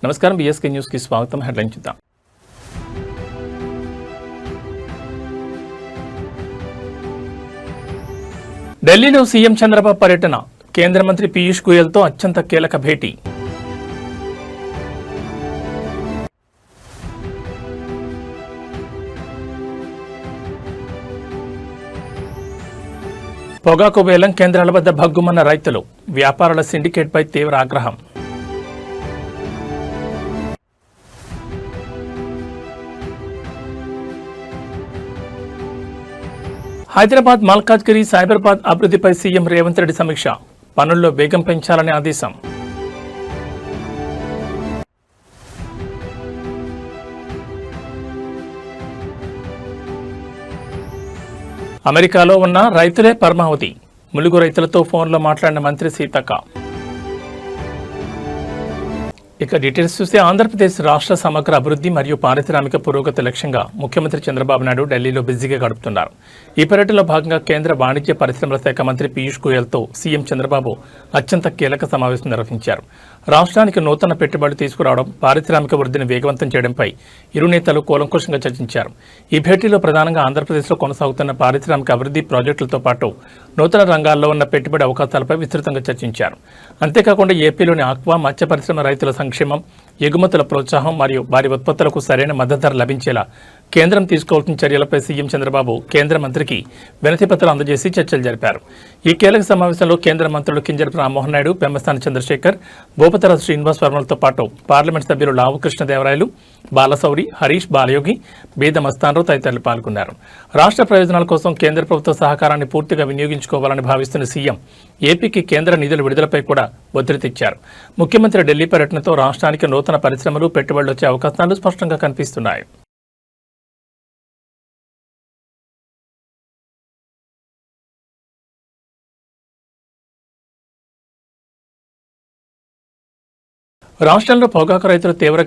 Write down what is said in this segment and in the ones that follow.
నమస్కారం, బీఎస్కే న్యూస్కి స్వాగతం. హెడ్లైన్ చూద్దాం. ఢిల్లీలో సీఎం చంద్రబాబు పర్యటన, కేంద్ర మంత్రి పీయూష్ గోయల్తో అత్యంత కీలక భేటీ. పొగాకు వేలం కేంద్రాల వద్ద భగ్గుమన్న రైతులు, వ్యాపారుల సిండికేట్పై తీవ్ర ఆగ్రహం. హైదరాబాద్ మల్కాజ్గిరి సైబరాబాద్ అభివృద్ధిపై సీఎం రేవంత్ రెడ్డి సమీక్ష, పనుల్లో వేగం పెంచాలని ఆదేశం. అమెరికాలో ఉన్న రైతులే పరమావధి, ములుగు రైతులతో ఫోన్లో మాట్లాడిన మంత్రి సీతక్క. ఇక డీటెయిల్స్ చూస్తే, ఆంధ్రప్రదేశ్ రాష్ట్ర సమగ్ర అభివృద్ధి మరియు పారిశ్రామిక పురోగతి లక్ష్యంగా ముఖ్యమంత్రి చంద్రబాబు నాయుడు ఢిల్లీలో బిజీగా గడుపుతున్నారు. ఈ పర్యటనలో భాగంగా కేంద్ర వాణిజ్య పరిశ్రమల శాఖ మంత్రి పీయూష్ గోయల్తో సీఎం చంద్రబాబు అత్యంత కీలక సమావేశం నిర్వహించారు. రాష్ట్రానికి నూతన పెట్టుబడులు తీసుకురావడం, పారిశ్రామిక వృద్ధిని వేగవంతం చేయడంపై ఇరు నేతలు కూలంకషంగా చర్చించారు. ఈ భేటీలో ప్రధానంగా ఆంధ్రప్రదేశ్లో కొనసాగుతున్న పారిశ్రామిక అభివృద్ధి ప్రాజెక్టులతో పాటు నూతన రంగాల్లో ఉన్న పెట్టుబడి అవకాశాలపై విస్తృతంగా చర్చించారు. అంతేకాకుండా ఏపీలోని ఆక్వా, మత్స్య పరిశ్రమ రైతుల సంక్షేమం, ఎగుమతుల ప్రోత్సాహం మరియు వారి ఉత్పత్తులకు సరైన మద్దతు ధర లభించేలా కేంద్రం తీసుకోవాల్సిన చర్యలపై సీఎం చంద్రబాబు కేంద్ర మంత్రికి వినతిపత్రాలు అందజేసి చర్చలు జరిపారు. ఈ కీలక సమావేశంలో కేంద్ర మంత్రులు కింజరపు రామ్మోహన్ నాయుడు, పెమ్మసాని చంద్రశేఖర్, భూపతరాజు శ్రీనివాస్ వర్మలతో పాటు పార్లమెంట్ సభ్యులు లావు కృష్ణదేవరాయలు, బాలశౌరి, హరీష్, బాలయోగి, బీద మస్తాన్రావు తదితరులు పాల్గొన్నారు. రాష్ట్ర ప్రయోజనాల కోసం కేంద్ర ప్రభుత్వ సహకారాన్ని పూర్తిగా వినియోగించుకోవాలని భావిస్తున్న సీఎం ఏపీకి కేంద్ర నిధుల విడుదలపై కూడా ఒత్తిడి తెచ్చారు. ముఖ్యమంత్రి ఢిల్లీ పర్యటనతో రాష్ట్రానికి నూతన పరిశ్రమలు, పెట్టుబడులు వచ్చే అవకాశాలు స్పష్టంగా కనిపిస్తున్నాయి. రాష్ట్రంలో పొగాకు రైతులు తీవ్ర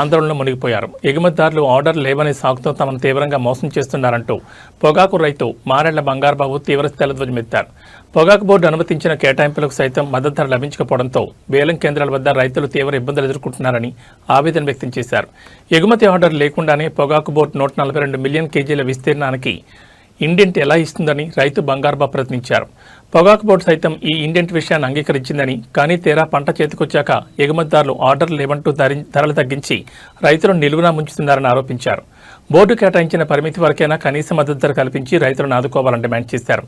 ఆందోళనలో మునిగిపోయారు. ఎగుమతిదారులు ఆర్డర్ లేవనే సాకుతో తమను తీవ్రంగా మోసం చేస్తున్నారంటూ పొగాకు రైతు మారెళ్ల బంగారుబాబు తీవ్ర స్థాయిలో ధ్వజమెత్తారు. పొగాకు బోర్డు అనుమతించిన కేటాయింపులకు సైతం మద్దతు ధర లభించకపోవడంతో వేలం కేంద్రాల వద్ద రైతులు తీవ్ర ఇబ్బందులు ఎదుర్కొంటున్నారని ఆవేదన వ్యక్తం చేశారు. ఎగుమతి ఆర్డర్ లేకుండానే పొగాకు బోర్డు 142 మిలియన్ కేజీల విస్తీర్ణానికి ఇండెంట్ ఎలా ఇస్తుందని రైతు బంగారుబాబు ప్రశ్నించారు. పొగాకు బోర్డు సైతం ఈ ఇండెంట్ విషయాన్ని అంగీకరించిందని, కానీ తీరా పంట చేతికొచ్చాక ఎగుమతిదారులు ఆర్డర్లు లేవంటూ ధరలు తగ్గించి రైతులను నిలువునా ముంచుతున్నారని ఆరోపించారు. బోర్డు కేటాయించిన పరిమితి వరకైనా కనీస మద్దతు ధర కల్పించి రైతులను ఆదుకోవాలని డిమాండ్ చేశారు.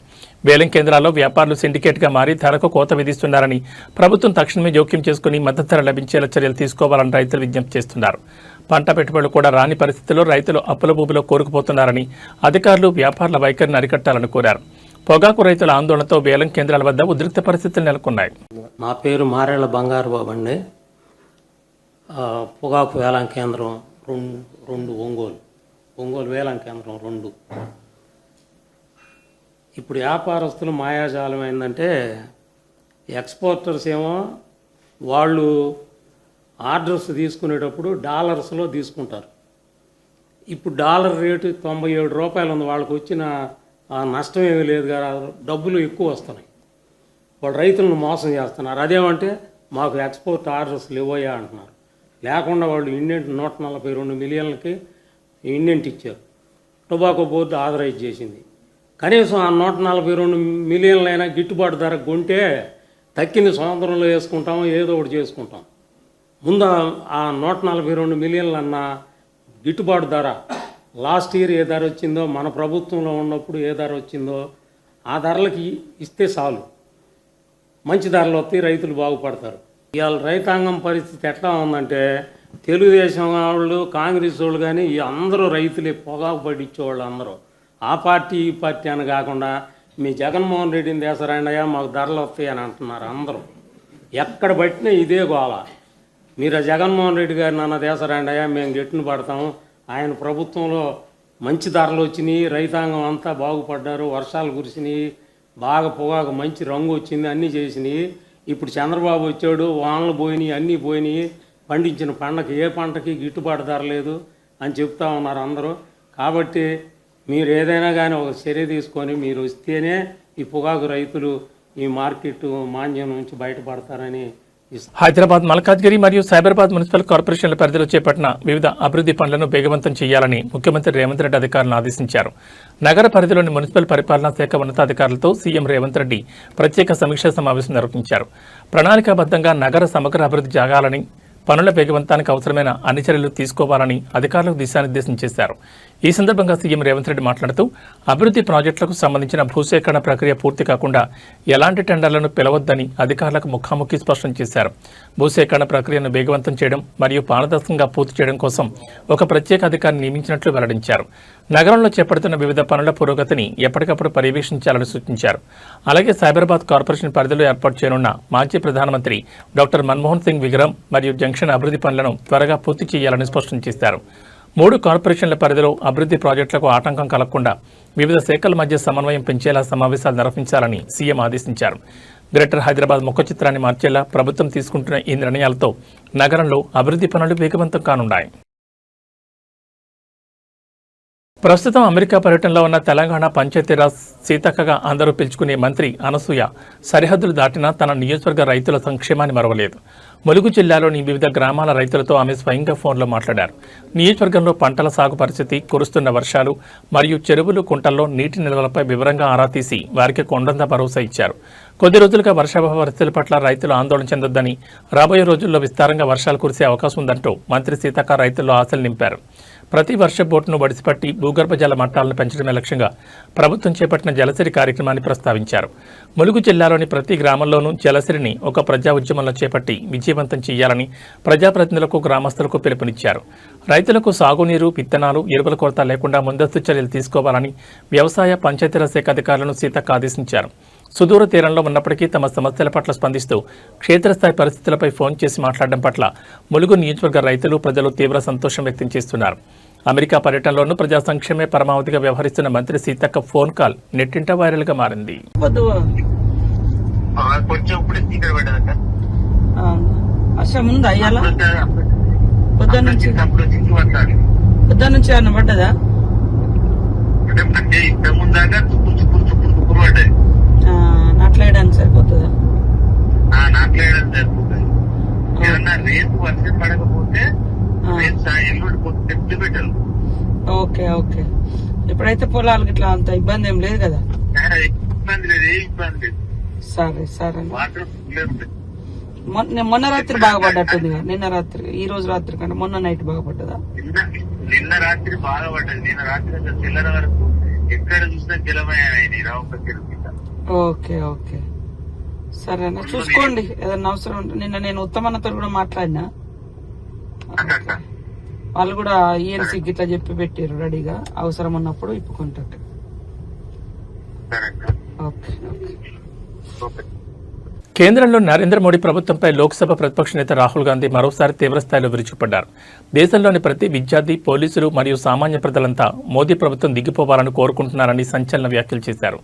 వేలం కేంద్రాల్లో వ్యాపారులు సిండికేట్గా మారి ధరకు కోత విధిస్తున్నారని, ప్రభుత్వం తక్షణమే జోక్యం చేసుకుని మద్దతు ధర లభించేలా చర్యలు తీసుకోవాలని రైతులు విజ్ఞప్తి చేస్తున్నారు. పంట పెట్టుబడులు కూడా రాని పరిస్థితుల్లో రైతులు అప్పుల భూమిలో కోరుకుపోతున్నారని, అధికారులు వ్యాపారుల వైఖరిని అరికట్టాలని కోరారు. పొగాకు రైతుల ఆందోళనతో వేలం కేంద్రాల వద్ద ఉద్రిక్త పరిస్థితులు నెలకొన్నాయి. నా పేరు మారేళ్ల బంగారుబాబు అండి. పొగాకు వేలం కేంద్రం రెండు ఒంగోలు వేలం కేంద్రం 2. ఇప్పుడు వ్యాపారస్తులు మాయాజాలం ఏంటంటే, ఎక్స్పోర్టర్స్ ఏమో వాళ్ళు ఆర్డర్స్ తీసుకునేటప్పుడు డాలర్స్లో తీసుకుంటారు. ఇప్పుడు డాలర్ రేటు 97 రూపాయలు ఉంది. వాళ్ళకు వచ్చిన నష్టం ఏమీ లేదు కదా, డబ్బులు ఎక్కువ వస్తున్నాయి. వాళ్ళు రైతులను మోసం చేస్తున్నారు. అదేమంటే మాకు ఎక్స్పోర్ట్ ఆర్డర్స్ లేవోయా అంటున్నారు. లేకుండా వాళ్ళు ఇండెంట్ 142 మిలియన్లకి ఇండెంట్ ఇచ్చారు. టొబాకో బోర్డు ఆథరైజ్ చేసింది. కనీసం ఆ 142 మిలియన్లైనా గిట్టుబాటు ధర కొంటే తక్కింది సముద్రంలో వేసుకుంటాం, ఏదో ఒకటి చేసుకుంటాం. ముందు ఆ 142 మిలియన్లు అన్న గిట్టుబాటు ధర లాస్ట్ ఇయర్ ఏ ధర వచ్చిందో, మన ప్రభుత్వంలో ఉన్నప్పుడు ఏ ధర వచ్చిందో ఆ ధరలకి ఇస్తే చాలు. మంచి ధరలు వస్తాయి, రైతులు బాగుపడతారు. ఇవాళ రైతాంగం పరిస్థితి ఎట్లా ఉందంటే, తెలుగుదేశం వాళ్ళు, కాంగ్రెస్ వాళ్ళు కానీ అందరూ రైతులే, పొగాకు పడిచ్చేవాళ్ళు అందరూ. ఆ పార్టీ ఈ పార్టీ అని కాకుండా మీ జగన్మోహన్ రెడ్డిని దేశరాండయ్యా మాకు ధరలు వస్తాయి అని అంటున్నారు అందరూ. ఎక్కడ పట్టినా ఇదే గోల. మీరు జగన్మోహన్ రెడ్డి గారిని అన్న దేశరాండయ్యా మేము గెట్టును పడతాము, ఆయన ప్రభుత్వంలో మంచి ధరలు వచ్చినాయి, రైతాంగం అంతా బాగుపడ్డారు, వర్షాలు కురిసినాయి, బాగా పొగాకు మంచి రంగు వచ్చింది, అన్నీ చేసినాయి. ఇప్పుడు చంద్రబాబు వచ్చాడు, వానలు పోయినాయి, అన్నీ పోయినాయి, పండించిన పంటకి ఏ పంటకి గిట్టుబాటు ధర లేదు అని చెప్తా ఉన్నారు అందరూ. కాబట్టి మీరు ఏదైనా కానీ ఒక చర్య తీసుకొని మీరు వస్తేనే ఈ పొగాకు రైతులు ఈ మార్కెట్ మాంద్యం నుంచి బయటపడతారని హైదరాబాద్ మల్కాజ్గిరి మరియు సైబరాబాద్ మున్సిపల్ కార్పొరేషన్ల పరిధిలో చేపట్టిన వివిధ అభివృద్ధి పనులను వేగవంతం చేయాలని ముఖ్యమంత్రి రేవంత్ రెడ్డి అధికారులను ఆదేశించారు. నగర పరిధిలోని మున్సిపల్ పరిపాలనా శాఖ ఉన్నతాధికారులతో సీఎం రేవంత్ రెడ్డి ప్రత్యేక సమీక్షా సమావేశం నిర్వహించారు. ప్రణాళికాబద్ధంగా నగర సమగ్ర అభివృద్ధి జరగాలని, పనుల వేగవంతానికి అవసరమైన అన్ని చర్యలు తీసుకోవాలని అధికారులకు దిశానిర్దేశం చేశారు. ఈ సందర్భంగా సీఎం రేవంత్ రెడ్డి మాట్లాడుతూ అభివృద్ధి ప్రాజెక్టులకు సంబంధించిన భూసేకరణ ప్రక్రియ పూర్తి కాకుండా ఎలాంటి టెండర్లను పిలవద్దని అధికారులకు ముఖాముఖి స్పష్టం చేశారు. భూసేకరణ ప్రక్రియను వేగవంతం చేయడం మరియు పారదర్శకంగా పూర్తి చేయడం కోసం ఒక ప్రత్యేక అధికారిని నియమించినట్లు వెల్లడించారు. నగరంలో చేపడుతున్న వివిధ పనుల పురోగతిని ఎప్పటికప్పుడు పర్యవేక్షించాలని సూచించారు. అలాగే సైబరాబాద్ కార్పొరేషన్ పరిధిలో ఏర్పాటు చేయనున్న మాజీ ప్రధానమంత్రి డాక్టర్ మన్మోహన్ సింగ్ విగ్రహం మరియు జంక్షన్ అభివృద్ధి పనులను త్వరగా పూర్తి చేయాలని స్పష్టం చేశారు. 3 కార్పొరేషన్ల పరిధిలో అభివృద్ధి ప్రాజెక్టులకు ఆటంకం కలగకుండా వివిధ శాఖల మధ్య సమన్వయం పెంచేలా సమావేశాలు నిర్వహించాలని సీఎం ఆదేశించారు. గ్రేటర్ హైదరాబాద్ ముఖ చిత్రాన్ని మార్చేలా ప్రభుత్వం తీసుకుంటున్న ఈ నిర్ణయాలతో నగరంలో అభివృద్ధి పనులు వేగవంతం కానున్నాయి. ప్రస్తుతం అమెరికా పర్యటనలో ఉన్న తెలంగాణ పంచాయతీరాజ్ సీతక్కగా అందరూ పిలుచుకునే మంత్రి అనసూయ సరిహద్దులు దాటినా తన నియోజకవర్గ రైతుల సంక్షేమాన్ని మరవలేదు. ములుగు జిల్లాలోని వివిధ గ్రామాల రైతులతో ఆమె స్వయంగా ఫోన్లో మాట్లాడారు. నియోజకవర్గంలో పంటల సాగు పరిస్థితి, కురుస్తున్న వర్షాలు మరియు చెరువులు, కుంటల్లో నీటి నిల్వలపై వివరంగా ఆరా తీసి వారికి కొండంత భరోసా ఇచ్చారు. కొద్ది రోజులుగా వర్షాభావ పరిస్థితుల పట్ల రైతులు ఆందోళన చెందొద్దని, రాబోయే రోజుల్లో విస్తారంగా వర్షాలు కురిసే అవకాశం ఉందంటూ మంత్రి సీతక్క రైతుల్లో ఆశలు నింపారు. ప్రతి వర్ష బోటును వడిసిపట్టి భూగర్భ జల మట్టాలను పెంచడమే లక్ష్యంగా ప్రభుత్వం చేపట్టిన జలసిరి కార్యక్రమాన్ని ప్రస్తావించారు. ములుగు జిల్లాలోని ప్రతి గ్రామంలోనూ జలసిరిని ఒక ప్రజా ఉద్యమంలో చేపట్టి విజయవంతం చేయాలని ప్రజాప్రతినిధులకు, గ్రామస్తులకు పిలుపునిచ్చారు. రైతులకు సాగునీరు, విత్తనాలు, ఎరువుల కొరత లేకుండా ముందస్తు చర్యలు తీసుకోవాలని వ్యవసాయ, పంచాయతీరాజ్ శాఖ అధికారులను సీతక్క ఆదేశించారు. సుదూర తీరంలో ఉన్నప్పటికీ తమ సమస్యల పట్ల స్పందిస్తూ క్షేత్రస్థాయి పరిస్థితులపై ఫోన్ చేసి మాట్లాడడం పట్ల ములుగు నియోజకవర్గ రైతులు, ప్రజలు తీవ్ర సంతోషం వ్యక్తం చేస్తున్నారు. అమెరికా పర్యటనలోనూ ప్రజా సంక్షేమే పరమావధిగా వ్యవహరిస్తున్న మంత్రి సీతక్క ఫోన్ కాల్ నెట్టింట వైరల్గా మారింది. నాట్లేయడానికి సరిపోతుందా? నాట్లేయడానికి సరిపోతుంది. ఏదన్నా రేపు వర్షం పడకపోతే పెట్టారు. Okay okay. ఇప్పుడైతే పొలాలకు ఇట్లా అంత ఇబ్బంది ఏం లేదు కదా? ఇబ్బంది లేదు, ఏ ఇబ్బంది లేదు. సరే సరే. వాటర్ మొన్న రాత్రి బాగా పడ్డట్టుంది కదా? నిన్న రాత్రి, ఈ రోజు రాత్రి కంటే మొన్న నైట్ బాగా పడ్డదా? నిన్న రాత్రి బాగా పడ్డది. నిన్న రాత్రి తెల్లర వరకు ఎక్కడ చూసినా జలమయ్యాయి రావుక చెరువు. ఓకే ఓకే సరేనా, చూసుకోండి. ఏదన్నా అవసరం ఉంటే నిన్న నేను ఉత్తమన్నతో కూడా మాట్లాడినా, వాళ్ళు కూడా ఈఎన్సీకి ఇట్లా చెప్పి పెట్టారు రెడీగా, అవసరం ఉన్నప్పుడు ఇప్పుకుంటారు. Okay okay. కేంద్రంలో నరేంద్ర మోడీ ప్రభుత్వంపై లోక్సభ ప్రతిపక్ష నేత రాహుల్ గాంధీ మరోసారి తీవ్రస్థాయిలో విరుచుకుపడ్డారు. దేశంలోని ప్రతి విద్యార్థి, పోలీసులు మరియు సామాన్య ప్రజలంతా మోదీ ప్రభుత్వం దిగిపోవాలని కోరుకుంటున్నారని సంచలన వ్యాఖ్యలు చేశారు.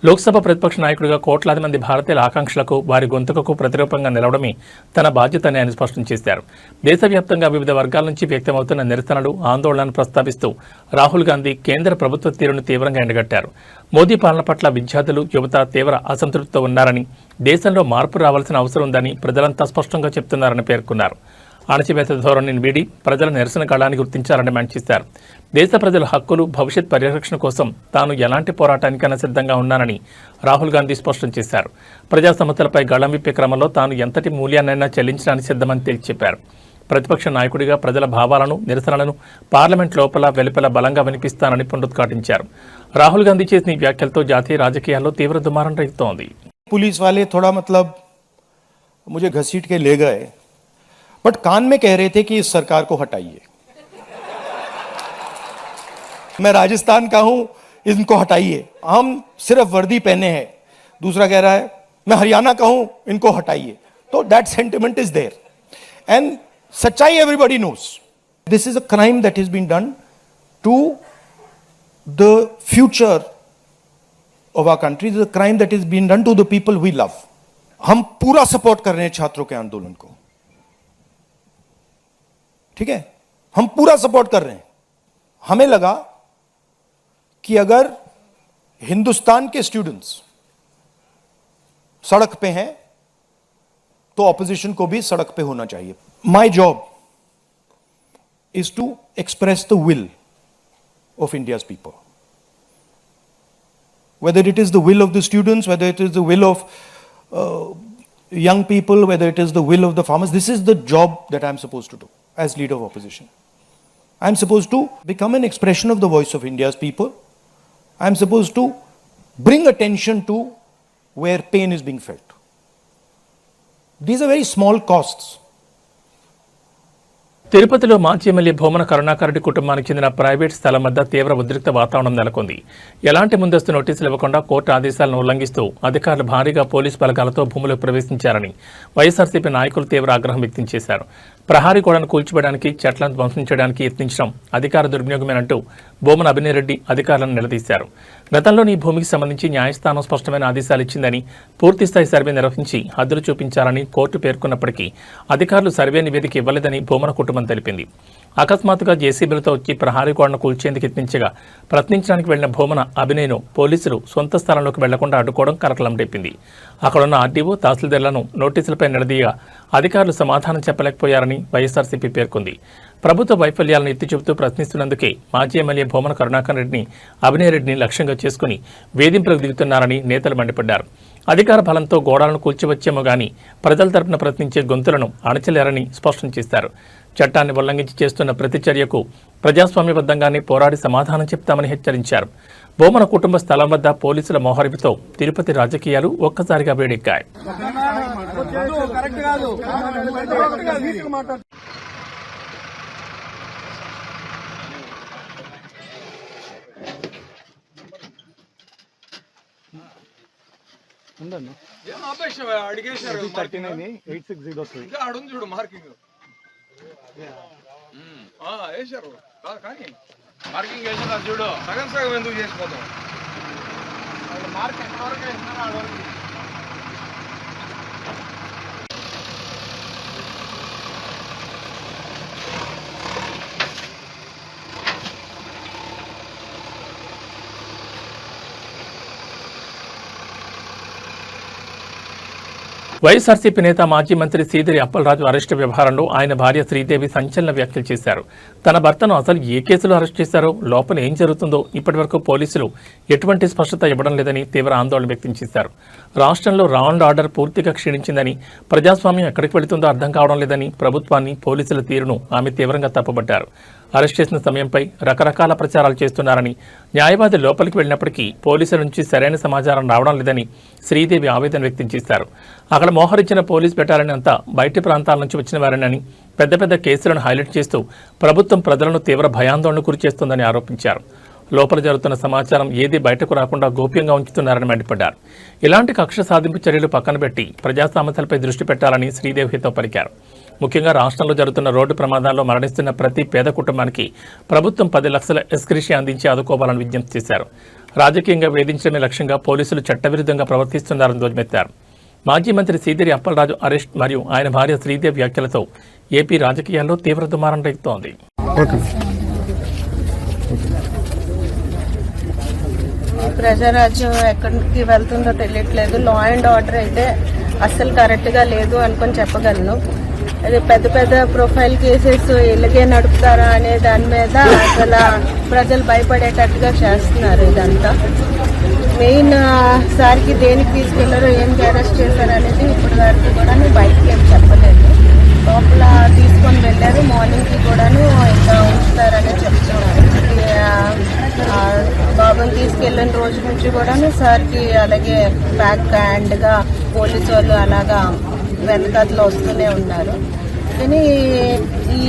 లోక్సభ ప్రతిపక్ష నాయకుడిగా కోట్లాది మంది భారతీయుల ఆకాంక్షలకు, వారి గొంతుకకు ప్రతిరూపంగా నిలవడమే తన బాధ్యతని ఆయన స్పష్టం చేశారు. దేశవ్యాప్తంగా వివిధ వర్గాల నుంచి వ్యక్తమవుతున్న నిరసనలు, ఆందోళనలను ప్రస్తావిస్తూ రాహుల్ గాంధీ కేంద్ర ప్రభుత్వ తీరును తీవ్రంగా ఎండగట్టారు. మోదీ పాలన పట్ల విద్యార్థులు, యువత తీవ్ర అసంతృప్తితో ఉన్నారని, దేశంలో మార్పు రావాల్సిన అవసరం ఉందని ప్రజలంతా స్పష్టంగా చెప్తున్నారని పేర్కొన్నారు. అణచివేత ధోరణిని వీడి ప్రజల నిరసన గళాన్ని గుర్తించాలని డిమాండ్ చేశారు. దేశ ప్రజల హక్కులు, భవిష్యత్ పరిరక్షణ కోసం తాను ఎలాంటి పోరాటానికైనా సిద్ధంగా ఉన్నానని రాహుల్ గాంధీ స్పష్టం చేశారు. ప్రజా సమస్యలపై గళం విప్పే క్రమంలో తాను ఎంతటి మూల్యాన్నైనా చెల్లించడానికి సిద్ధమని తేల్చి చెప్పారు. ప్రతిపక్ష నాయకుడిగా ప్రజల భావాలను, నిరసనలను పార్లమెంట్ లోపల, వెలుపల బలంగా వినిపిస్తానని పునరుద్ఘాటించారు. రాహుల్ గాంధీ చేసిన ఈ వ్యాఖ్యలతో జాతీయ రాజకీయాల్లో తీవ్ర దుమారం రేగుతోంది. पुलिस वाले थोड़ा मतलब मुझे घसीट के ले गए, बट कान में कह रहे थे कि इस सरकार को हटाइए। मैं राजस्थान का हूं, इनको हटाइए। हम सिर्फ वर्दी पहने हैं। दूसरा कह रहा है मैं हरियाणा का हूं, इनको हटाइए। तो that sentiment is there and सच्चाई everybody knows. This is a crime that is been done to the future of our country. This is a crime that is being done to the people we love. हम पूरा support कर रहे हैं छात्रों के आंदोलन को, ठीक है? हम पूरा सपोर्ट कर रहे हैं। हमें लगा कि अगर हिंदुस्तान के स्टूडेंट्स सड़क पे हैं तो ऑपोजिशन को भी सड़क पे होना चाहिए. My job is to express the will of India's people. Whether it is the will of the students, whether it is the will of young people, whether it is the will of the farmers, this is the job that I'm supposed to do as leader of opposition. I'm supposed to become an expression of the voice of India's people. I'm supposed to bring attention to where pain is being felt. These are very small costs. తిరుపతిలో మాజీ MLA Bhumana Karunakar Reddy కుటుంబానికి చెందిన private స్థలం వద్ద తీవ్ర ఉద్రిక్త వాతావరణం నెలకొంది. ఎలాంటి ముందస్తు నోటీసులు ఇవ్వకుండా కోర్టు ఆదేశాలను ఉల్లంఘిస్తూ అధికారులు భారీగా పోలీసు బలగాలతో భూములకు ప్రవేశించారని వైఎస్ఆర్సీపీ నాయకులు తీవ్ర ఆగ్రహం వ్యక్తం చేశారు. ప్రహారీ గోడను కూల్చివేయడానికి చెట్లను ధ్వంసం చేయడానికి యత్నించడం అధికార దుర్వినియోగమేనంటూ భూమన అభినయరెడ్డి అధికారులను నిలదీశారు. గతంలోని ఈ భూమికి సంబంధించి న్యాయస్థానం స్పష్టమైన ఆదేశాలు ఇచ్చిందని, పూర్తిస్థాయి సర్వే నిర్వహించి హద్దులు చూపించాలని కోర్టు పేర్కొన్నప్పటికీ అధికారులు సర్వే నివేదిక ఇవ్వలేదని భూమన కుటుంబం తెలిపింది. అకస్మాత్తుగా జేసీబీలతో వచ్చి ప్రహారీ గోడను కూల్చేందుకు యత్నించగా ప్రశ్నించడానికి వెళ్లిన భూమన అభినయను పోలీసులు సొంత స్థలంలోకి వెళ్లకుండా అడ్డుకోవడం కలకలం రేపింది. అక్కడున్న ఆర్డీఓ, తహసీల్దార్లను నోటీసులపై నిలదీయగా అధికారులు సమాధానం చెప్పలేకపోయారని వైఎస్ఆర్సీపీ పేర్కొంది. ప్రభుత్వ వైఫల్యాలను ఎత్తి చూపుతూ ప్రశ్నిస్తున్నందుకే మాజీ ఎమ్మెల్యే భూమన కరుణాకర్ రెడ్డిని, అభినయరెడ్డిని లక్ష్యంగా చేసుకుని వేధింపులకు దిగుతున్నారని నేతలు మండిపడ్డారు. అధికార బలంతో గోడాలను కూల్చివచ్చేమో గానీ ప్రజల తరపున ప్రశ్నించే గొంతులను అణచలేరని స్పష్టం చేశారు. చట్టాన్ని ఉల్లంఘించి చేస్తున్న ప్రతి చర్యకు ప్రజాస్వామ్యబద్ధంగానే పోరాడి సమాధానం చెప్తామని హెచ్చరించారు. భూమన కుటుంబ స్థలం వద్ద పోలీసుల మోహరింపుతో తిరుపతి రాజకీయాలు ఒక్కసారిగా వేడెక్కాయి. అడిగేశారు 398603 ఇంకా ఆడుంది చూడు మార్కింగ్ వేశారు కానీ మార్కింగ్ వేసారు చూడు సగం సగం ఎందుకు చేసిపోతాం మార్క్ ఎంతవరకు వేసినారో ఆడవరకు వైఎస్ఆర్సీపీ నేత మాజీ మంత్రి సీదిరి అప్పలరాజు అరెస్టు వ్యవహారంలో ఆయన భార్య శ్రీదేవి సంచలన వ్యాఖ్యలు చేశారు. తన భర్తను అసలు ఏ కేసులో అరెస్ట్ చేశారో, లోపల ఏం జరుగుతుందో ఇప్పటివరకు పోలీసులు ఎటువంటి స్పష్టత ఇవ్వడం లేదని తీవ్ర ఆందోళన వ్యక్తం చేశారు. రాష్ట్రంలో లా అండ్ ఆర్డర్ పూర్తిగా క్షీణించిందని, ప్రజాస్వామ్యం ఎక్కడికి వెళుతుందో అర్థం కావడం లేదని ప్రభుత్వాన్ని, పోలీసుల తీరును ఆమె తీవ్రంగా తప్పుపట్టారు. అరెస్ట్ చేసిన సమయంపై రకరకాల ప్రచారాలు చేస్తున్నారని, న్యాయవాది లోపలికి వెళ్ళినప్పటికీ పోలీసుల నుంచి సరైన సమాచారం రావడం లేదని శ్రీదేవి ఆవేదన వ్యక్తం చేశారు. అక్కడ మోహరించిన పోలీస్ బెటాలియన్ అంతా బయటి ప్రాంతాల నుంచి వచ్చిన వారేనని, పెద్ద పెద్ద కేసులను హైలైట్ చేస్తూ ప్రభుత్వం ప్రజలను తీవ్ర భయాందోళనకు గురిచేస్తోందని ఆరోపించారు. లోపల జరుగుతున్న సమాచారం ఏది బయటకు రాకుండా గోప్యంగా ఉంచుతున్నారని మండిపడ్డారు. ఇలాంటి కక్ష సాధింపు చర్యలు పక్కన పెట్టి ప్రజా సమస్యలపై దృష్టి పెట్టాలని శ్రీదేవి హితవు పలికారు. ముఖ్యంగా రాష్ట్రంలో జరుగుతున్న రోడ్డు ప్రమాదాల్లో మరణిస్తున్న ప్రతి పేద కుటుంబానికి ప్రభుత్వం 10 లక్షల ఎస్క్రిషియా అందించి ఆదుకోవాలని విజ్ఞప్తి చేశారు. రాజకీయంగా వేధించడమే లక్ష్యంగా పోలీసులు చట్టవిరుద్ధంగా ప్రవర్తిస్తున్నారని ధ్వజమెత్తారు. మాజీ మంత్రి సీదిరి అప్పలరాజు అరెస్ట్ మరియు ఆయన భార్య శ్రీదేవి వ్యాఖ్యలతో ఏపీ రాజకీయాల్లో తీవ్ర దుమారం రేగుతోంది. ప్రజారాజ్యం ఎక్కడికి వెళ్తుందో తెలియట్లేదు. లా అండ్ ఆర్డర్ అయితే అస్సలు కరెక్ట్గా లేదు అనుకొని చెప్పగలను. అది పెద్ద పెద్ద ప్రొఫైల్ కేసెస్ ఇలాగే నడుపుతారా అనే దాని మీద అసలు ప్రజలు భయపడేటట్టుగా చేస్తున్నారు. ఇదంతా మెయిన్ సార్కి దేనికి తీసుకెళ్లారో, ఏం అరెస్ట్ చేశారు అనేది ఇప్పటి వరకు కూడా బయటకి ఏం చెప్పలేదు. లోపల తీసుకొని వెళ్ళారు. మార్నింగ్కి కూడాను ఇంకా ఉంచుతారని చెప్తున్నారు. బాబుని తీసుకెళ్లిన రోజు నుంచి కూడాను సార్కి అలాగే బ్యాక్ హ్యాండ్గా పోలీసు వాళ్ళు అలాగా వెనకాతలో వస్తూనే ఉన్నారు. కానీ ఈ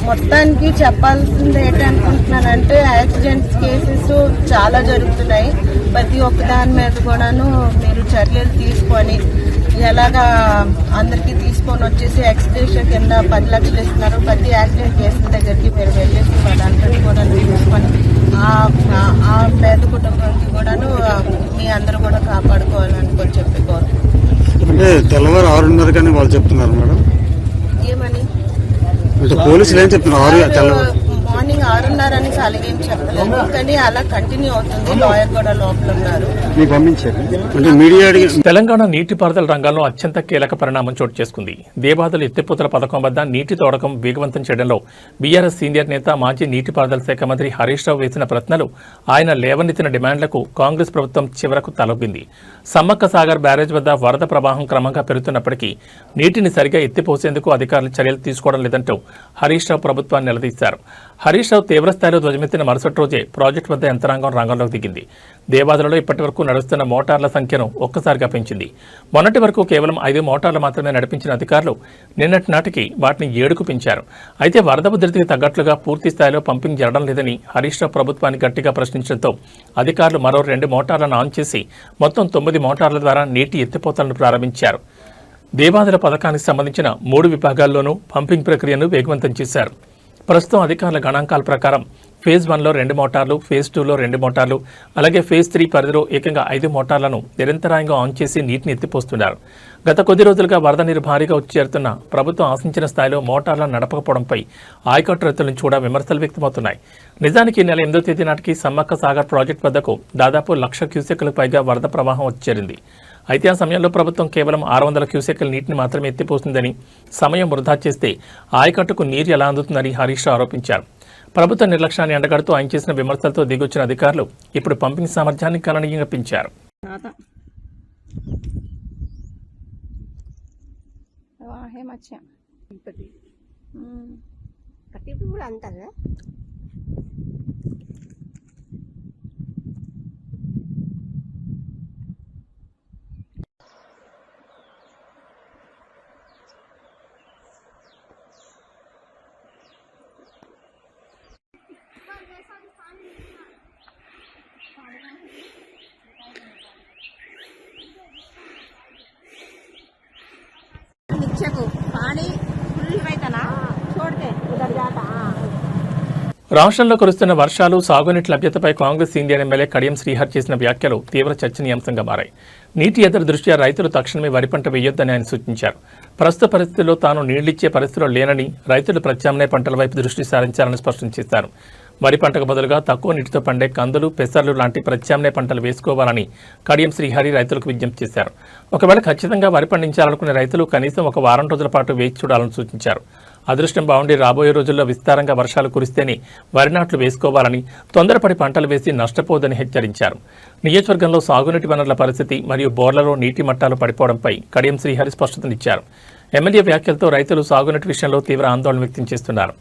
మొత్తానికి చెప్పాల్సింది ఏంటనుకుంటున్నానంటే, యాక్సిడెంట్స్ కేసెస్ చాలా జరుగుతున్నాయి. ప్రతి ఒక్క దాని మీద కూడాను మీరు చర్యలు తీసుకొని ఎలాగా అందరికీ తీసుకొని వచ్చేసి ఎక్స్గ్రేషన్ కింద 10 లక్షలు ఇస్తున్నారు. ప్రతి యాక్సిడెంట్ కేసుల దగ్గరికి మీరు వెళ్ళేసి వాళ్ళందరినీ కూడా తీసుకొని ఆ పేద కుటుంబానికి కూడాను మీ అందరూ కూడా కాపాడుకోవాలని చెప్పి కోరుకుంటున్నాను. అంటే తెల్లవారు 6:30 కానీ వాళ్ళు చెప్తున్నారు మేడం. ఏమని పోలీసులు ఏం చెప్తున్నారు? మార్నింగ్ 6:30 అని అలాగేం చెప్పలేదు, కానీ అలా కంటిన్యూ అవుతుంది. లాయర్ కూడా లోపల ఉన్నారు. మీకు పంపించారు అంటే మీడియా తెలంగాణ నీటిపారుదల రంగంలో అత్యంత కీలక పరిణామం చోటు చేసుకుంది. దేవాదుల ఎత్తిపోతల పథకం వద్ద నీటి తోడకం వేగవంతం చేయడంలో బీఆర్ఎస్ సీనియర్ నేత మాజీ నీటిపారుదల శాఖ మంత్రి హరీష్ రావు వేసిన ప్రశ్నలు, ఆయన లేవనెత్తిన డిమాండ్లకు కాంగ్రెస్ ప్రభుత్వం చివరకు తలొగ్గింది. సమ్మక్క సాగర్ బ్యారేజ్ వద్ద వరద ప్రవాహం క్రమంగా పెరుగుతున్నప్పటికీ నీటిని సరిగా ఎత్తిపోసేందుకు అధికారులు చర్యలు తీసుకోవడం లేదంటూ హరీష్ రావు ప్రభుత్వాన్ని నిలదీశారు. హరీష్ రావు తీవ్రస్థాయిలో ధ్వజమెత్తిన మరుసటి రోజే ప్రాజెక్టు వద్ద యంత్రాంగం రంగంలోకి దిగింది. దేవాదులలో ఇప్పటి వరకు నడుస్తున్న మోటార్ల సంఖ్యను ఒక్కసారిగా పెంచింది. మొన్నటి వరకు కేవలం 5 మోటార్లు మాత్రమే నడిపించిన అధికారులు నిన్నటి నాటికి వాటిని 7కు పెంచారు. అయితే వరద ఉధృతికి తగ్గట్లుగా పూర్తి స్థాయిలో పంపింగ్ జరగడం లేదని హరీష్ రావు ప్రభుత్వాన్ని గట్టిగా ప్రశ్నించడంతో అధికారులు మరో 2 మోటార్లను ఆన్ చేసి మొత్తం 9 మోటార్ల ద్వారా నీటి ఎత్తిపోతలను ప్రారంభించారు. దేవాదుల పథకానికి సంబంధించిన 3 విభాగాల్లోనూ పంపింగ్ ప్రక్రియను వేగవంతం చేశారు. ప్రస్తుతం అధికారుల గణాంకాల ప్రకారం ఫేజ్ 1లో 2 మోటార్లు, ఫేజ్ 2లో 2 మోటార్లు, అలాగే ఫేజ్ 3 పరిధిలో ఏకంగా 5 మోటార్లను నిరంతరాయంగా ఆన్ చేసి నీటిని ఎత్తిపోస్తున్నారు. గత కొద్ది రోజులుగా వరద నీరు భారీగా వచ్చి చేరుతున్న ప్రభుత్వం ఆశించిన స్థాయిలో మోటార్లను నడపకపోవడంపై ఆయకట్టు రైతుల నుంచి కూడా విమర్శలు వ్యక్తమవుతున్నాయి. నిజానికి నెల 8వ తేదీ నాటికి సమ్మక్క సాగర్ ప్రాజెక్టు వద్దకు దాదాపు 1,00,000 క్యూసెక్కులకు పైగా వరద ప్రవాహం వచ్చి చేరింది. అయితే ఆ సమయంలో ప్రభుత్వం కేవలం 600 క్యూసెక్కుల నీటిని మాత్రమే ఎత్తిపోతుందని, సమయం వృధా చేస్తే ఆయకట్టుకు నీరు ఎలా అందుతుందని హరీష్ రావు ఆరోపించారు. ప్రభుత్వ నిర్లక్ష్యాన్ని ఎండగడుతూ ఆయన చేసిన విమర్శలతో దిగొచ్చిన అధికారులు ఇప్పుడు పంపింగ్ సామర్థ్యాన్ని గణనీయంగా పెంచారు. రాష్ట్రంలో కురుస్తున్న వర్షాలు, సాగునీటి లభ్యతపై కాంగ్రెస్ సీనియర్ ఎమ్మెల్యే కడియం శ్రీహర్ చేసిన వ్యాఖ్యలు తీవ్ర చర్చనీయాంశంగా మారాయి. నీటి ఎద్దడి దృష్ట్యా రైతులు తక్షణమే వరి పంట వేయొద్దని ఆయన సూచించారు. ప్రస్తుత పరిస్థితుల్లో తాను నీళ్లిచ్చే పరిస్థితిలో లేనని, రైతులు ప్రత్యామ్నాయ పంటల వైపు దృష్టి సారించాలని స్పష్టం చేశారు. వరి పంటకు బదులుగా తక్కువ నీటితో పండే కందులు, పెసర్లు లాంటి ప్రత్యామ్నాయ పంటలు వేసుకోవాలని కడియం శ్రీహరి రైతులకు విజ్ఞప్తి చేశారు. ఒకవేళ ఖచ్చితంగా వరి పండించాలనుకునే రైతులు కనీసం ఒక వారం రోజుల పాటు వేచి చూడాలని సూచించారు. అదృష్టం బాగుండి రాబోయే రోజుల్లో విస్తారంగా వర్షాలు కురిస్తేనే వరి నాట్లు వేసుకోవాలని, తొందరపడి పంటలు వేసి నష్టపోదని హెచ్చరించారు. నియోజకవర్గంలో సాగునీటి వనరుల పరిస్థితి మరియు బోర్లలో నీటి మట్టాలు పడిపోవడంపై కడియం శ్రీహరి స్పష్టతనిచ్చారు. ఎమ్మెల్యే వ్యాఖ్యలతో రైతులు సాగునీటి విషయంలో తీవ్ర ఆందోళన వ్యక్తం చేస్తున్నారు.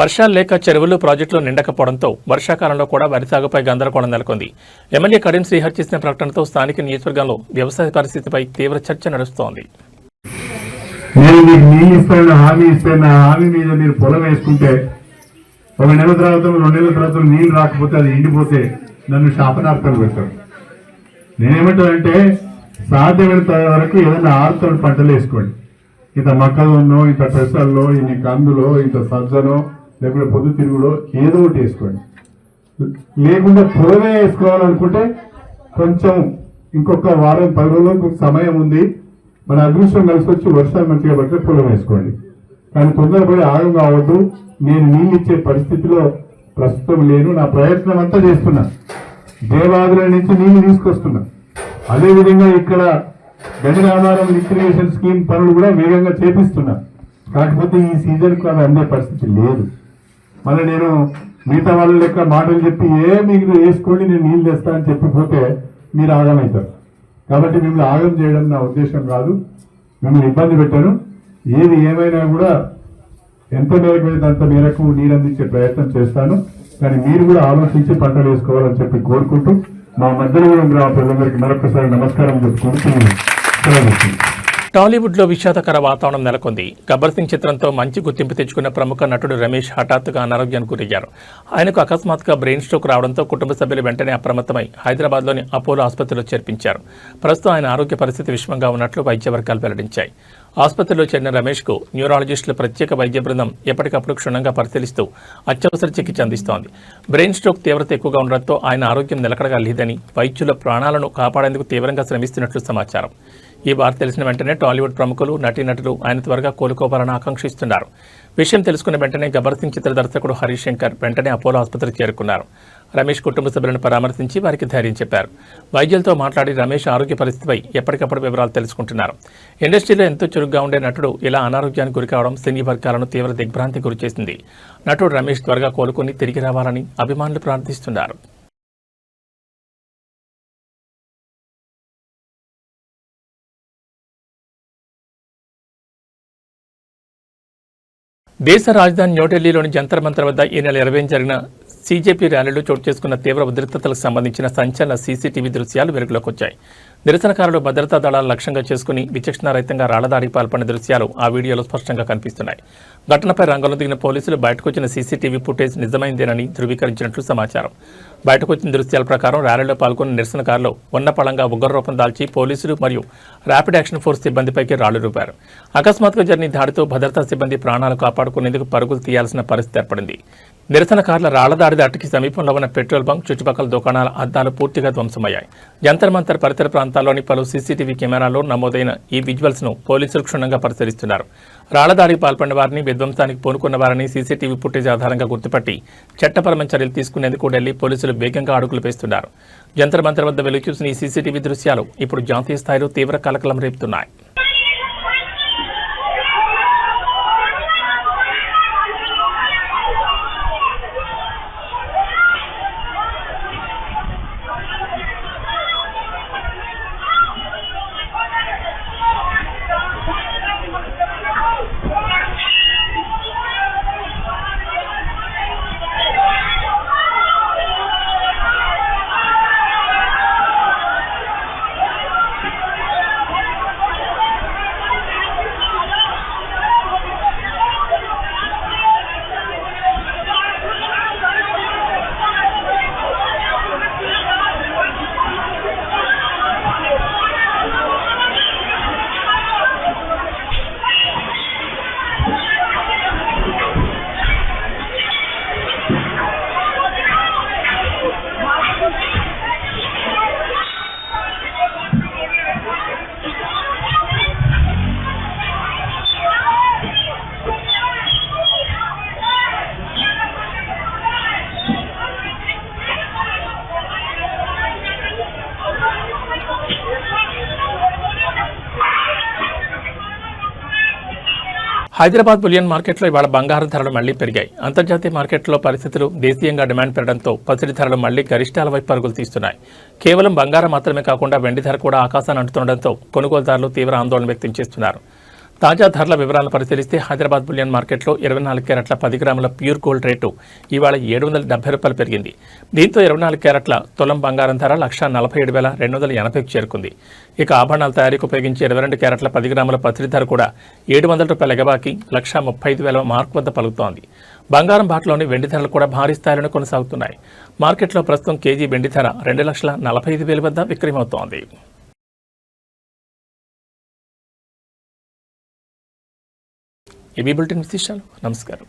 వర్షాలు లేక చెరువులు, ప్రాజెక్టులు నిండకపోవడంతో వర్షాకాలంలో కూడా వరి సాగుపై గందరగోళం నెలకొంది. ఎమ్మెల్యే కడియం శ్రీహరి చేసిన ప్రకటనతో స్థానిక నియోజకవర్గంలో వ్యవసాయ పరిస్థితిపై తీవ్ర చర్చ నడుస్తోంది. నేను మీకు నీళ్ళు ఇస్తాను, హామీ ఇస్తాను, హామీ మీద మీరు పొలం వేసుకుంటే 1 నెల తర్వాత 2 నెలల తర్వాత నీళ్ళు రాకపోతే, అది ఎండిపోతే నన్ను శాపనార్థాలు పెడతారు. నేనేమంటానంటే సాధ్యమైనంత వరకు ఏదైనా ఆరుతోడు పంటలు వేసుకోండి. ఇంత మొక్కజొన్నో, ఇంత పెసల్లో, ఇన్ని కందులో, ఇంత సజ్జనో, లేకపోతే పొద్దుతిరుగులో ఏదో ఒకటి వేసుకోండి. లేకుండా పొలమే వేసుకోవాలనుకుంటే కొంచెం ఇంకొక వారం 10 రోజులకు సమయం ఉంది, మన అదృష్టం కలిసి వచ్చి వర్షాలు మంచిగా పడితే పొలం వేసుకోండి. కానీ తొందరపడి ఆగం కావద్దు. నేను నీళ్ళు ఇచ్చే పరిస్థితిలో ప్రస్తుతం లేను. నా ప్రయత్నం అంతా చేస్తున్నా, దేవాదుల నుంచి నీళ్లు తీసుకొస్తున్నా. అదేవిధంగా ఇక్కడ గణినాధారం లిక్విడేషన్ స్కీమ్ పనులు కూడా వేగంగా చేపిస్తున్నా. కాకపోతే ఈ సీజన్కు అవి అందే పరిస్థితి లేదు. మళ్ళీ నేను మిగతా వాళ్ళ లెక్క మాటలు చెప్పి మీరు వేసుకోండి నేను నీళ్ళు తెస్తా అని చెప్పిపోతే మీరు ఆగమవుతారు. కాబట్టి మిమ్మల్ని ఆగం చేయడం నా ఉద్దేశం కాదు, మిమ్మల్ని ఇబ్బంది పెట్టాను. ఏది ఏమైనా కూడా ఎంత మేరకు అంత మేరకు నీరు అందించే ప్రయత్నం చేస్తాను. కానీ మీరు కూడా ఆలోచించి పంటలు వేసుకోవాలని చెప్పి కోరుకుంటూ మా మధ్యలో గ్రామ ప్రజలందరికీ మరొకసారి నమస్కారం చెప్పుకుంటూ టాలీవుడ్లో విషాదకర వాతావరణం నెలకొంది. గబ్బర్ సింగ్ చిత్రంతో మంచి గుర్తింపు తెచ్చుకున్న ప్రముఖ నటుడు రమేష్ హఠాత్తుగా అనారోగ్యానికి గురయ్యారు. ఆయనకు అకస్మాత్తుగా బ్రెయిన్ స్ట్రోక్ రావడంతో కుటుంబ సభ్యులు వెంటనే అప్రమత్తమై హైదరాబాద్లోని అపోలో ఆసుపత్రిలో చేర్పించారు. ప్రస్తుతం ఆయన ఆరోగ్య పరిస్థితి విషమంగా ఉన్నట్లు వైద్య వర్గాలు వెల్లడించాయి. ఆసుపత్రిలో చేరిన రమేష్కు న్యూరాలజిస్టుల ప్రత్యేక వైద్య బృందం ఎప్పటికప్పుడు క్షుణ్ణంగా పరిశీలిస్తూ అత్యవసర చికిత్స అందిస్తోంది. బ్రెయిన్ స్ట్రోక్ తీవ్రత ఎక్కువగా ఉండడంతో ఆయన ఆరోగ్యం నిలకడగా లేదని, వైద్యుల ప్రాణాలను కాపాడేందుకు తీవ్రంగా శ్రమిస్తున్నట్లు సమాచారం. ఈ వార్త తెలిసిన వెంటనే టాలీవుడ్ ప్రముఖులు, నటీనటులు ఆయన త్వరగా కోలుకోవాలని ఆకాంక్షిస్తున్నారు. విషయం తెలుసుకున్న వెంటనే గబ్బర్ సింగ్ చిత్ర దర్శకుడు హరీష్ శంకర్ వెంటనే అపోలో ఆసుపత్రికి చేరుకున్నారు. రమేష్ కుటుంబ సభ్యులను పరామర్శించి వారికి ధైర్యం చెప్పారు. వైద్యులతో మాట్లాడి రమేష్ ఆరోగ్య పరిస్థితిపై ఎప్పటికప్పుడు వివరాలు తెలుసుకుంటున్నారు. ఇండస్ట్రీలో ఎంతో చురుగ్గా ఉండే నటుడు ఇలా అనారోగ్యానికి గురికావడం సినీ వర్గాలను తీవ్ర దిగ్భ్రాంతి గురిచేసింది. నటుడు రమేష్ త్వరగా కోలుకొని తిరిగి రావాలని అభిమానులు ప్రార్థిస్తున్నారు. దేశ రాజధాని న్యూఢిల్లీలోని జంతర్ మంతర్ వద్ద ఈ నెల 20 జరిగిన సీజేపీ ర్యాలీలో చోటు చేసుకున్న తీవ్ర ఉద్రిక్తతలకు సంబంధించిన సంచలన సీసీటీవీ దృశ్యాలు వెలుగులోకి వచ్చాయి. నిరసనకారులు భద్రతా దళాలు లక్ష్యంగా చేసుకుని విచక్షణారహితంగా రాళ్లదాడికి పాల్పడిన దృశ్యాలు ఆ వీడియోలో స్పష్టంగా కనిపిస్తున్నాయి. ఘటనపై రంగంలో దిగిన పోలీసులు బయటకు వచ్చిన సీసీటీవీ ఫుటేజ్ నిజమైందేనని ధృవీకరించినట్లు సమాచారం. బయటకు వచ్చిన దృశ్యాల ప్రకారం ర్యాలీలో పాల్గొన్న నిరసనకారులు ఉన్నపళంగా ఉగ్రరూపం దాల్చి పోలీసులు మరియు ర్యాపిడ్ యాక్షన్ ఫోర్స్ సిబ్బందిపైకి రాళ్లు రూపారు. అకస్మాత్తుగా జరిగిన దాడితో భద్రతా సిబ్బంది ప్రాణాలు కాపాడుకునేందుకు పరుగులు తీయాల్సిన పరిస్థితి ఏర్పడింది. నిరసనకారుల రాళ్లదాడి దాటికి సమీపంలో ఉన్న పెట్రోల్ బంక్, చుట్టుపక్కల దుకాణాల అద్దాలు పూర్తిగా ధ్వంసమయ్యాయి. జంతర్ మంతర్ పరిసర ప్రాంతాల్లోని పలు సీసీటీవీ కెమెరాల్లో నమోదైన ఈ విజువల్స్ ను పోలీసులు క్షుణ్ణంగా పరిశీలిస్తున్నారు. రాళ్లదాడికి పాల్పడిన వారిని, విధ్వంసానికి పూనుకున్న వారిని సీసీటీవీ ఫుటేజ్ ఆధారంగా గుర్తుపట్టి చట్టపరమైన చర్యలు తీసుకునేందుకు ఢిల్లీ పోలీసులు వేగంగా అడుగులు వేస్తున్నారు. జంతర్ మంతర్ వద్ద వెలుగు చూసిన ఈ సీసీటీవీ దృశ్యాలు ఇప్పుడు జాతీయ స్థాయిలో తీవ్ర కలకలం రేపుతున్నాయి. హైదరాబాద్ బులియన్ మార్కెట్లో ఇవాళ బంగారం ధరలు మళ్లీ పెరిగాయి. అంతర్జాతీయ మార్కెట్లో పరిస్థితులు, దేశీయంగా డిమాండ్ పెరగడంతో పసిడి ధరలు మళ్లీ గరిష్టాల వైపు పరుగులు తీస్తున్నాయి. కేవలం బంగారం మాత్రమే కాకుండా వెండి ధర కూడా ఆకాశాన్ని అంటుతుండటంతో కొనుగోలుదారులు తీవ్ర ఆందోళన వ్యక్తం చేస్తున్నారు. తాజా ధరల వివరాలను పరిశీలిస్తే హైదరాబాద్ బులియన్ మార్కెట్లో 24 క్యారెట్ల 10 గ్రాముల ప్యూర్ గోల్డ్ రేటు ఇవాళ ₹770 పెరిగింది. దీంతో 24 క్యారెట్ల తులం బంగారం ధర 1,47,280కు చేరుకుంది. ఇక ఆభరణాల తయారీకి ఉపయోగించే 22 క్యారెట్ల 10 గ్రాముల పసిడి ధర కూడా ₹700 ఎగబాకి 1,35,000 మార్కు వద్ద పలుకుతోంది. బంగారం బాటలోని వెండి ధరలు కూడా భారీ స్థాయిలో కొనసాగుతున్నాయి. మార్కెట్లో ప్రస్తుతం కేజీ వెండి ధర 2,45,000 వద్ద విక్రయమవుతోంది. ఈ బులెటిన్ విశేషాలు. నమస్కారం.